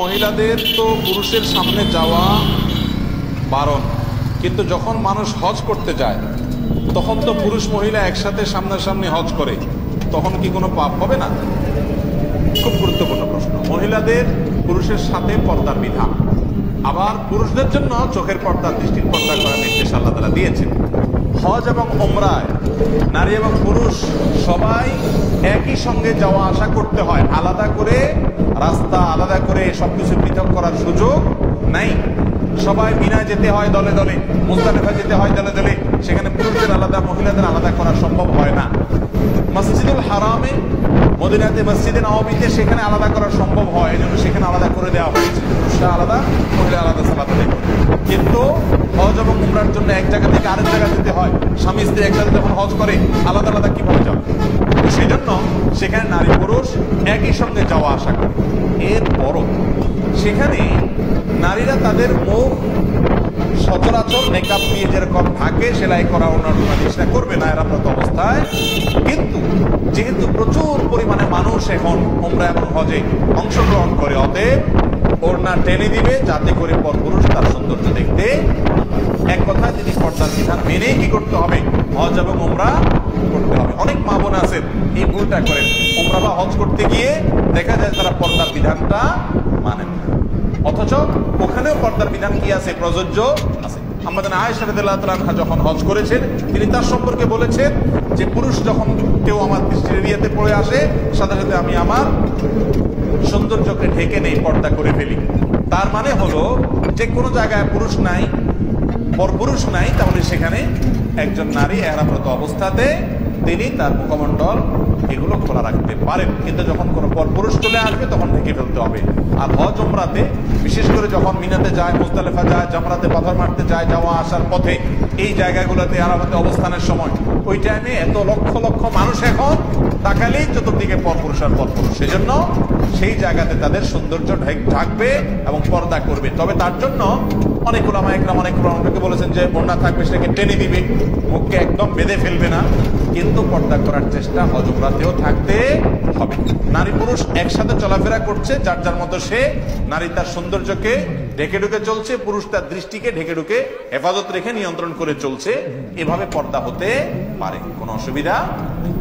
মহিলাদের তো পুরুষের সামনে যাওয়া বারণ, কিন্তু যখন মানুষ হজ করতে যায় তখন তো পুরুষ মহিলা একসাথে সামনাসামনি হজ করে, তখন কি কোনো পাপ হবে না? খুব গুরুত্বপূর্ণ প্রশ্ন। মহিলাদের পুরুষের সাথে পর্দার বিধান, আবার পুরুষদের জন্য চোখের পর্দা, দৃষ্টির পর্দা করার নির্দেশ আল্লাহ তাআলা দিয়েছেন। হজ এবং ওমরায় নারী এবং পুরুষ সবাই একই সঙ্গে যাওয়া আসা করতে হয়, আলাদা করে রাস্তা, আলাদা করে সবকিছু পৃথক করার সুযোগ নাই। সবাই মিনায় যেতে হয় দলে দলে, মুজদালিফা যেতে হয় দলে দলে, সেখানে পুরুষদের আলাদা মহিলাদের আলাদা করা সম্ভব হয় না। মসজিদুল হারামে, মদিনাতে মসজিদে নববীতে সেখানে আলাদা করা সম্ভব হয়, এই জন্য সেখানে আলাদা করে দেওয়া হয়েছে, পুরুষরা আলাদা মহিলা আলাদা সালাত আদায় করে। কিন্তু হজ এবং উমরার জন্য এক জায়গা থেকে আরেক জায়গা যেতে হয়, স্বামী স্ত্রী একসাথে যখন হজ করে আলাদা আলাদা কিভাবে যাবে? সেই জন্য সেখানে নারী পুরুষ একই সঙ্গে যাওয়া আসা করে। এরপরও সেখানে নারীরা তাদের মুখ সচরাচর মেকআপ দিয়ে যেরকম থাকে, সেলাই করা অন্যান্য জিনিসটা করবে না এরাপ্রত অবস্থায়। কিন্তু যেহেতু প্রচুর পরিমাণে মানুষ এখন উমরা এবং হজে অংশগ্রহণ করে, অতএব ওড়না টেনে দিবে যাতে করে পরপুরুষ তার সৌন্দর্য দেখতে। এক কথা, তিনি পর্দার বিধান মেনে কি করতে হবে? হজ এবং উমরা করতে হবে। অনেক মা বোন আছেন এই ভুলটা করেন, উমরা বা হজ করতে গিয়ে দেখা যায় তারা পর্দার বিধানটা মানেন না, অথচ ওখানেও পর্দার বিধান কি আছে? প্রযোজ্য আছে। আমাদের আয়েশা রাদিয়াল্লাহু তাআলা আনহা যখন হজ করেছেন, তিনি তার সম্পর্কে বলেছেন যে পুরুষ যখন কেউ আমার দৃষ্টির এরিয়াতে পড়ে আসে, সাথে সাথে আমি আমার সৌন্দর্যকে ঢেকে নেই, পর্দা করে ফেলি। তার মানে হলো যে কোনো জায়গায় পুরুষ নাই, পরপুরুষ নাই, তাহলে সেখানে একজন নারী এহরামরত অবস্থাতে তিনি তার মুখমণ্ডল এগুলো খোলা রাখতে পারেন, কিন্তু যখন কোনো পরপুরুষ চলে আসবে তখন ঢেকে ফেলতে হবে। আর হজ উমরাতে, বিশেষ করে যখন মিনাতে যায়, মুজদালিফা যায়, জামরাতে পাথর মারতে যায়, যাওয়া আসার পথে এই জায়গাগুলোতে আরাফাতে অবস্থানের সময়, ওই টাইমে এত লক্ষ লক্ষ মানুষ এখন তাকালেই চতুর্দিকে পরপুরুষ আর পরপুরুষ, সেজন্য সেই জায়গাতে তাদের সৌন্দর্য ঢাকবে এবং পর্দা করবে। তবে তার জন্য অনেক উলামা একরাম অনেক প্রমাণকে বলেছেন যে ওড়না থাকবে, সেটাকে টেনে দিবে, মুখকে একদম বেঁধে ফেলবে না, কিন্তু পর্দা করার চেষ্টা হজ উমরাতেও থাকতে হবে। নারী পুরুষ একসাথে চলাফেরা করছে, যার যার মতো সে। নারী তার সৌন্দর্যকে ঢেকে ঢুকে চলছে, পুরুষ তার দৃষ্টিকে ঢেকে ঢুকে হেফাজত রেখে নিয়ন্ত্রণ করে চলছে। এভাবে পর্দা হতে পারে, কোনো অসুবিধা নেই।